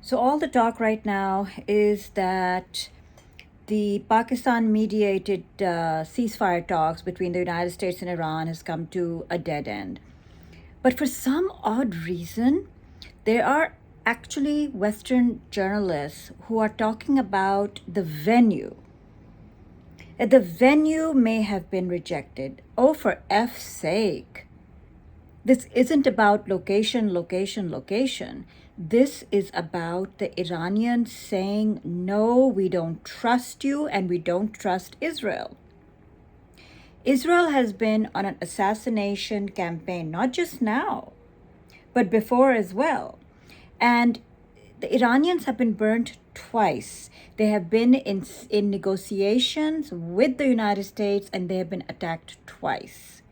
So, all the talk right now is that the Pakistan mediated ceasefire talks between the United States and Iran has come to a dead end. But for some odd reason, there are actually Western journalists who are talking about the venue. That the venue may have been rejected. Oh, for F's sake. This isn't about location, location, location. This is about the Iranians saying, no, we don't trust you and we don't trust Israel. Israel has been on an assassination campaign, not just now, but before as well. And the Iranians have been burnt twice. They have been in negotiations with the United States and they have been attacked twice.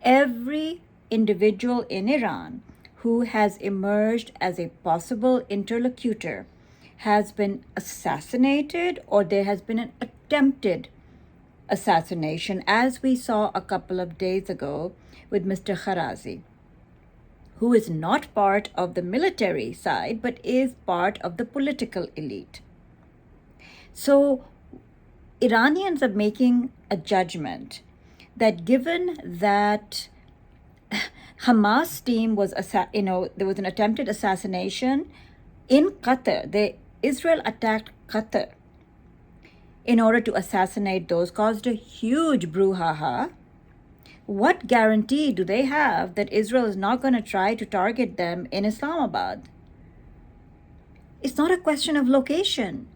Every individual in Iran who has emerged as a possible interlocutor has been assassinated, or there has been an attempted assassination, as we saw a couple of days ago with Mr. Kharazi, who is not part of the military side but is part of the political elite. So Iranians are making a judgment that given that Hamas team was, there was an attempted assassination in Qatar. Israel attacked Qatar in order to assassinate those, caused a huge brouhaha. What guarantee do they have that Israel is not going to try to target them in Islamabad? It's not a question of location.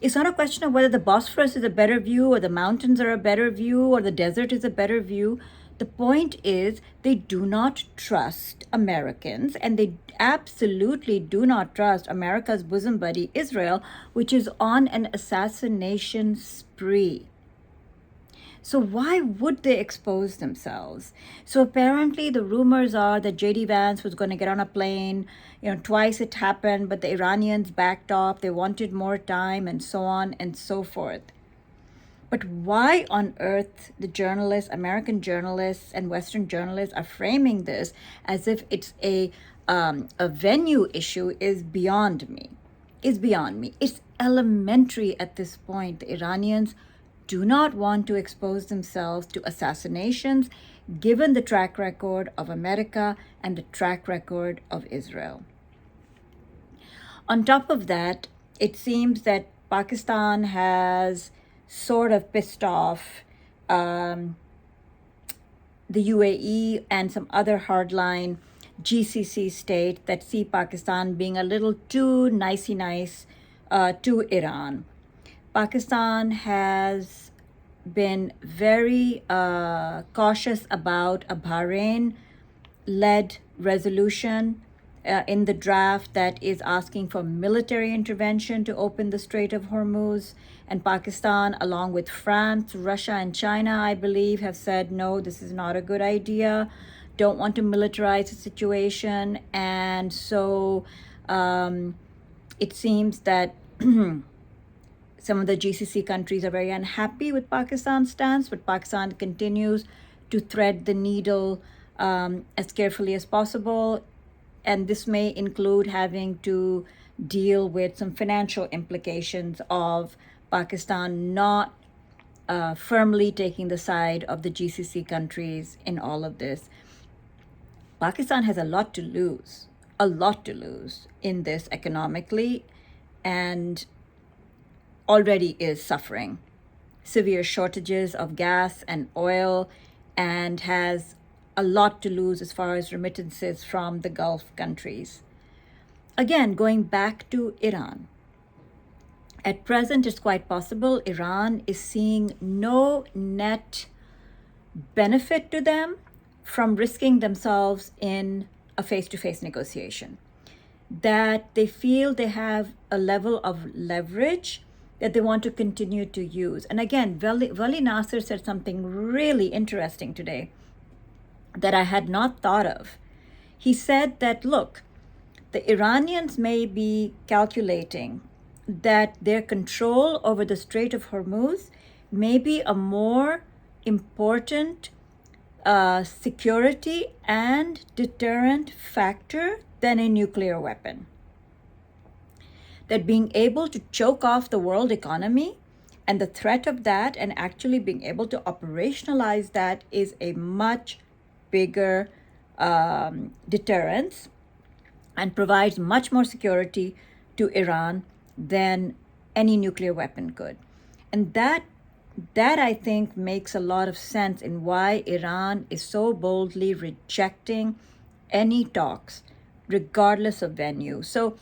It's not a question of whether the Bosphorus is a better view or the mountains are a better view or the desert is a better view. The point is they do not trust Americans, and they absolutely do not trust America's bosom buddy, Israel, which is on an assassination spree. So why would they expose themselves? So apparently the rumors are that J.D. Vance was going to get on a plane. Twice it happened, but the Iranians backed off. They wanted more time and so on and so forth. But why on earth the journalists, American journalists and Western journalists are framing this as if it's a venue issue is beyond me. It's elementary at this point. The Iranians do not want to expose themselves to assassinations given the track record of America and the track record of Israel. On top of that, it seems that Pakistan has sort of pissed off the UAE and some other hardline GCC states that see Pakistan being a little too nicey nice to Iran. Pakistan has been very cautious about a Bahrain-led resolution in the draft that is asking for military intervention to open the Strait of Hormuz. And Pakistan, along with France, Russia, and China, I believe, have said, no, this is not a good idea. Don't want to militarize the situation. And so it seems that some of the GCC countries are very unhappy with Pakistan's stance, but Pakistan continues to thread the needle as carefully as possible. And this may include having to deal with some financial implications of Pakistan not firmly taking the side of the GCC countries in all of this. Pakistan has a lot to lose in this economically, and already is suffering severe shortages of gas and oil, and has a lot to lose as far as remittances from the Gulf countries. Again, going back to Iran. At present, it's quite possible Iran is seeing no net benefit to them from risking themselves in a face-to-face negotiation. That they feel they have a level of leverage that they want to continue to use. And again, Wali Nasser said something really interesting today that I had not thought of. He said that, look, the Iranians may be calculating that their control over the Strait of Hormuz may be a more important security and deterrent factor than a nuclear weapon. that being able to choke off the world economy and the threat of that and actually being able to operationalize that is a much bigger deterrence and provides much more security to Iran than any nuclear weapon could. And that I think makes a lot of sense in why Iran is so boldly rejecting any talks, regardless of venue. So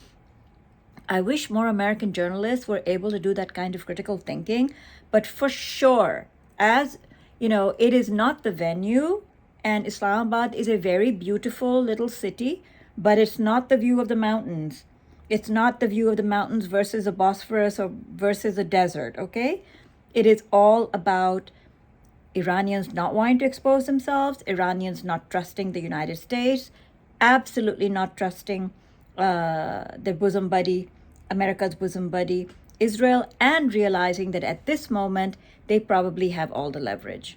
I wish more American journalists were able to do that kind of critical thinking, but for sure, as you know, it is not the venue, and Islamabad is a very beautiful little city, but it's not the view of the mountains. It's not the view of the mountains versus the Bosphorus or versus the desert, okay? It is all about Iranians not wanting to expose themselves, Iranians not trusting the United States, absolutely not trusting their bosom buddy, America's bosom buddy, Israel, and realizing that at this moment, they probably have all the leverage.